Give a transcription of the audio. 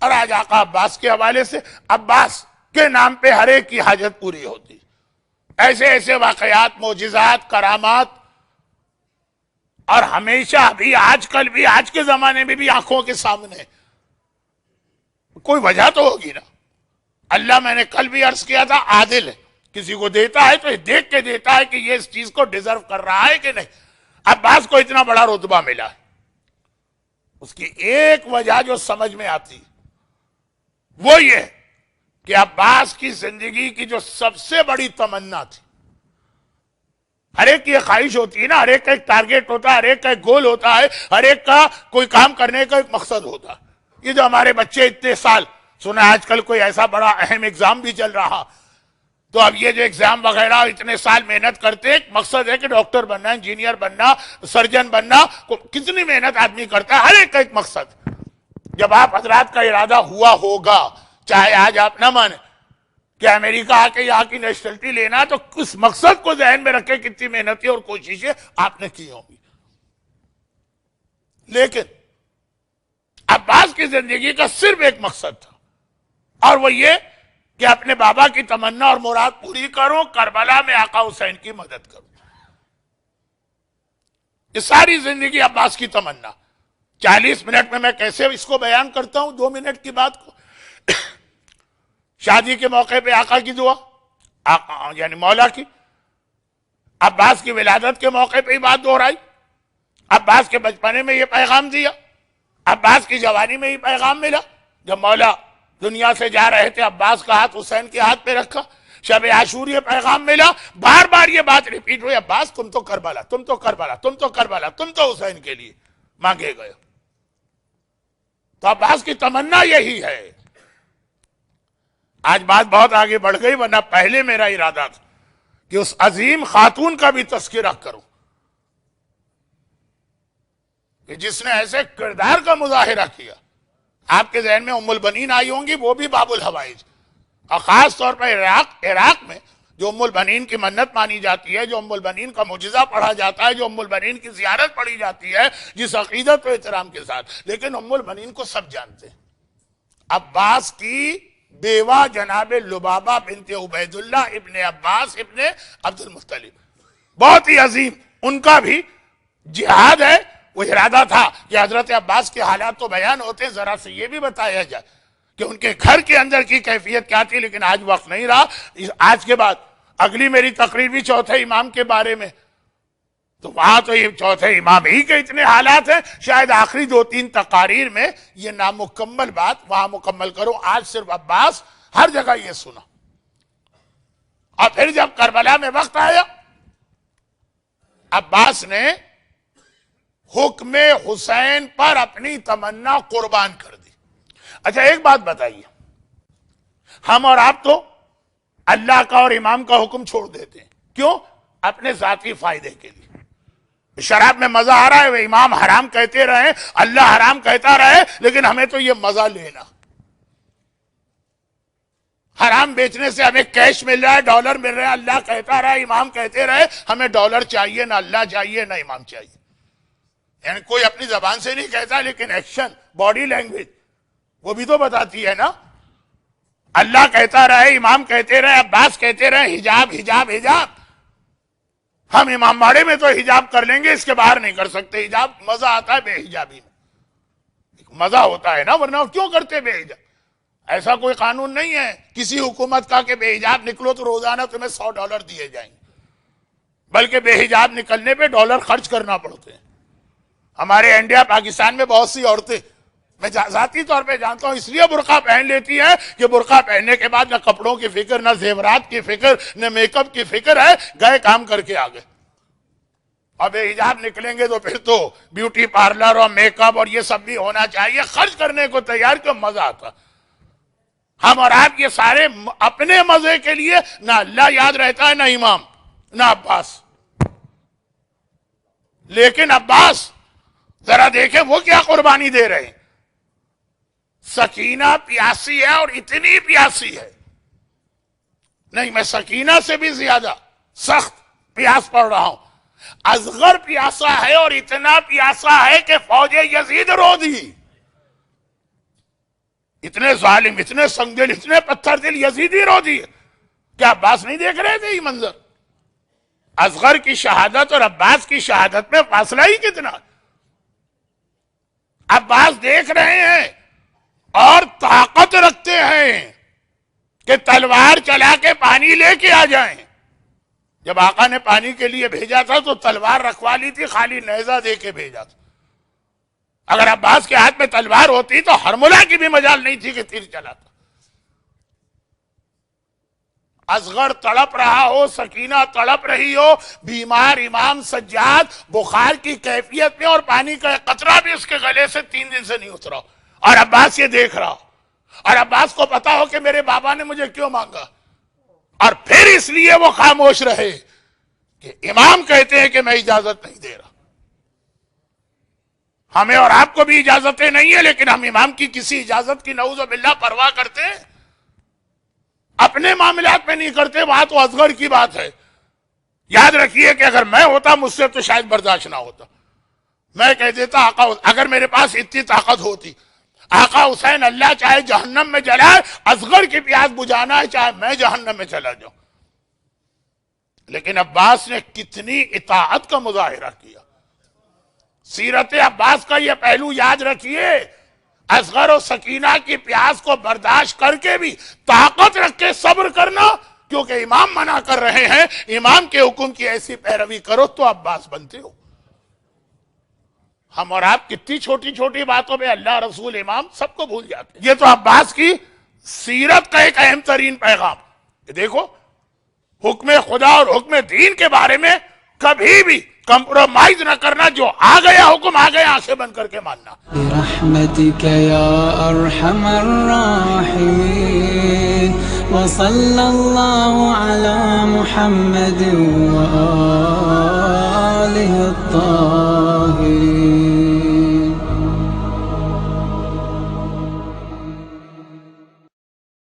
اور آج آقا عباس کے حوالے سے عباس کے نام پہ ہر ایک کی حاجت پوری ہوتی. ایسے ایسے واقعات، معجزات، کرامات، اور ہمیشہ بھی، آج کل بھی، آج کے زمانے میں بھی آنکھوں کے سامنے. کوئی وجہ تو ہوگی نا. اللہ، میں نے کل بھی عرض کیا تھا، عادل ہے. کسی کو دیتا ہے تو دیکھ کے دیتا ہے کہ یہ اس چیز کو ڈیزرو کر رہا ہے کہ نہیں. عباس کو اتنا بڑا رتبہ ملا ہے. اس کی ایک وجہ جو سمجھ میں آتی وہ یہ کہ عباس کی زندگی کی جو سب سے بڑی تمنا تھی، ہر ایک کی ایک خواہش ہوتی ہے نا، ہر ایک کا ایک ٹارگیٹ ہوتا ہے، ہر ایک کا ایک گول ہوتا ہے، ہر ایک کا کوئی کام کرنے کا ایک مقصد ہوتا ہے. یہ جو ہمارے بچے اتنے سال، سنا آج کل کوئی ایسا بڑا اہم ایگزام بھی چل رہا، تو اب یہ جو ایگزام وغیرہ اتنے سال محنت کرتے، ایک مقصد ہے کہ ڈاکٹر بننا، انجینئر بننا، سرجن بننا. کتنی محنت آدمی کرتا ہے، ہر ایک کا ایک مقصد. جب آپ حضرات کا ارادہ ہوا ہوگا، چاہے آج آپ نہ مانیں کہ امریکہ آ کے یہاں کی نیشنلٹی لینا، تو اس مقصد کو ذہن میں رکھے کتنی محنتیں اور کوششیں آپ نے کی ہوں گی. لیکن عباس کی زندگی کا صرف ایک مقصد تھا، اور وہ یہ کہ اپنے بابا کی تمنا اور مراد پوری کروں، کربلا میں آقا حسین کی مدد کروں. یہ ساری زندگی عباس کی تمنا. 40 منٹ میں کیسے اس کو بیان کرتا ہوں، 2 منٹ کی بات کو. شادی کے موقع پہ آقا کی دعا، آقا یعنی مولا کی. عباس کی ولادت کے موقع پہ ہی بات دہرائی. عباس کے بچپنے میں یہ پیغام دیا، عباس کی جوانی میں یہ پیغام ملا. جب مولا دنیا سے جا رہے تھے، عباس کا ہاتھ حسین کے ہاتھ پہ رکھا. شب عاشور یہ پیغام ملا، بار بار یہ بات ریپیٹ ہوئی، عباس تم تو کربلا، تم تو کربلا، تم تو کربلا، تم تو حسین کے لیے مانگے گئے. تو عباس کی تمنا یہی ہے. آج بات بہت آگے بڑھ گئی، ورنہ پہلے میرا ارادہ تھا کہ اس عظیم خاتون کا بھی تذکرہ کروں کہ جس نے ایسے کردار کا مظاہرہ کیا. آپ کے ذہن میں ام البنین آئی ہوں گی، وہ بھی باب الحوائج، اور خاص طور پر عراق میں جو ام البنین کی منت مانی جاتی ہے، جو ام البنین کا معجزہ پڑھا جاتا ہے، جو ام البنین کی زیارت پڑھی جاتی ہے جس عقیدت و احترام کے ساتھ. لیکن ام البنین کو سب جانتے ہیں. عباس کی بیوہ جناب لبابہ بنت عبید اللہ ابن عباس ابن عبد المطلب، بہت ہی عظیم. ان کا بھی جہاد ہے. وہ ارادہ تھا کہ حضرت عباس کے حالات تو بیان ہوتے ہیں، ذرا سے یہ بھی بتایا جائے کہ ان کے گھر کے اندر کی کیفیت کیا تھی. لیکن آج وقت نہیں رہا. آج کے بعد اگلی میری تقریر بھی چوتھے امام کے بارے میں، تو وہاں تو یہ چوتھے امام ہی کے اتنے حالات ہیں، شاید آخری 2-3 تقاریر میں یہ نامکمل بات وہاں مکمل کروں. آج صرف عباس، ہر جگہ یہ سنا. اور پھر جب کربلا میں وقت آیا، عباس نے حکم حسین پر اپنی تمنا قربان کر دی. اچھا ایک بات بتائیے، ہم اور آپ تو اللہ کا اور امام کا حکم چھوڑ دیتے ہیں. کیوں؟ اپنے ذاتی فائدے کے لیے. شراب میں مزہ آ رہا ہے، وہ امام حرام کہتے رہے، اللہ حرام کہتا رہے، لیکن ہمیں تو یہ مزہ لینا. حرام بیچنے سے ہمیں کیش مل رہا ہے، ڈالر مل رہا ہے، اللہ کہتا رہا، امام کہتے رہے، ہمیں ڈالر چاہیے، نہ اللہ چاہیے، نہ امام چاہیے. یعنی کوئی اپنی زبان سے نہیں کہتا، لیکن ایکشن، باڈی لینگویج وہ بھی تو بتاتی ہے نا. اللہ کہتا رہے، امام کہتے رہے، عباس کہتے رہے، حجاب حجاب حجاب. ہم امام باڑے میں تو حجاب کر لیں گے، اس کے باہر نہیں کر سکتے حجاب. مزہ آتا ہے بے حجابی میں، مزہ ہوتا ہے نا، ورنہ کیوں کرتے بے حجاب؟ ایسا کوئی قانون نہیں ہے کسی حکومت کا کہ بے حجاب نکلو تو روزانہ تمہیں $100 دیے جائیں گے، بلکہ بے حجاب نکلنے پہ ڈالر خرچ کرنا پڑتے ہیں. ہمارے انڈیا پاکستان میں بہت سی عورتیں، میں ذاتی طور پہ جانتا ہوں، اس لیے برقع پہن لیتی ہے کہ برقع پہننے کے بعد نہ کپڑوں کی فکر، نہ زیورات کی فکر، نہ میک اپ کی فکر ہے، گئے کام کر کے آگے. اور بے حجاب نکلیں گے تو پھر تو بیوٹی پارلر اور میک اپ اور یہ سب بھی ہونا چاہیے. خرچ کرنے کو تیار، کیوں؟ مزہ آتا. ہم اور آپ یہ سارے اپنے مزے کے لیے، نہ اللہ یاد رہتا ہے، نہ امام، نہ عباس. لیکن عباس ذرا دیکھیں وہ کیا قربانی دے رہے ہیں. سکینہ پیاسی ہے، اور اتنی پیاسی ہے، نہیں میں سکینہ سے بھی زیادہ سخت پیاس پڑ رہا ہوں. اصغر پیاسا ہے، اور اتنا پیاسا ہے کہ فوج یزید رو دی. اتنے ظالم، اتنے سنگدل، اتنے پتھر دل یزیدی رو دیے. کیا عباس نہیں دیکھ رہے تھے یہ منظر؟ اصغر کی شہادت اور عباس کی شہادت میں فاصلہ ہی کتنا. عباس دیکھ رہے ہیں اور طاقت رکھتے ہیں کہ تلوار چلا کے پانی لے کے آ جائیں. جب آقا نے پانی کے لیے بھیجا تھا تو تلوار رکھوا لی تھی، خالی نیزہ دے کے بھیجا تھا. اگر عباس کے ہاتھ میں تلوار ہوتی تو ہرملہ کی بھی مجال نہیں تھی کہ تیر چلاتا. اصغر تڑپ رہا ہو، سکینہ تڑپ رہی ہو، بیمار امام سجاد بخار کی کیفیت میں، اور پانی کا ایک قطرہ بھی اس کے گلے سے 3 دن سے نہیں اترا، اور عباس یہ دیکھ رہا ہو، اور عباس کو پتا ہو کہ میرے بابا نے مجھے کیوں مانگا، اور پھر اس لیے وہ خاموش رہے کہ امام کہتے ہیں کہ میں اجازت نہیں دے رہا. ہمیں اور آپ کو بھی اجازتیں نہیں ہیں، لیکن ہم امام کی کسی اجازت کی نعوذ باللہ پرواہ کرتے ہیں؟ اپنے معاملات میں نہیں کرتے. وہاں تو اصغر کی بات ہے. یاد رکھیے کہ اگر میں ہوتا مجھ سے تو شاید برداشت نہ ہوتا. میں کہہ دیتا آقا، اگر میرے پاس اتنی طاقت ہوتی، آقا حسین اللہ چاہے جہنم میں جلائے، اصغر کی پیاس بجھانا ہے چاہے میں جہنم میں چلا جاؤں. لیکن عباس نے کتنی اطاعت کا مظاہرہ کیا. سیرت عباس کا یہ پہلو یاد رکھیے. اصغر و سکینہ کی پیاس کو برداشت کر کے بھی طاقت رکھ کے صبر کرنا، کیونکہ امام منع کر رہے ہیں. امام کے حکم کی ایسی پیروی کرو تو عباس بنتے ہو. ہم اور آپ کتنی چھوٹی چھوٹی باتوں میں اللہ، رسول، امام سب کو بھول جاتے ہیں. یہ تو عباس کی سیرت کا ایک اہم ترین پیغام کہ دیکھو حکم خدا اور حکم دین کے بارے میں کبھی بھی کمپرومائز نہ کرنا. جو آ گیا حکم آ گیا، آنکھیں بند کر کے ماننا. برحمتک یا ارحم الراحمین وصلی اللہ علی محمد وآلہ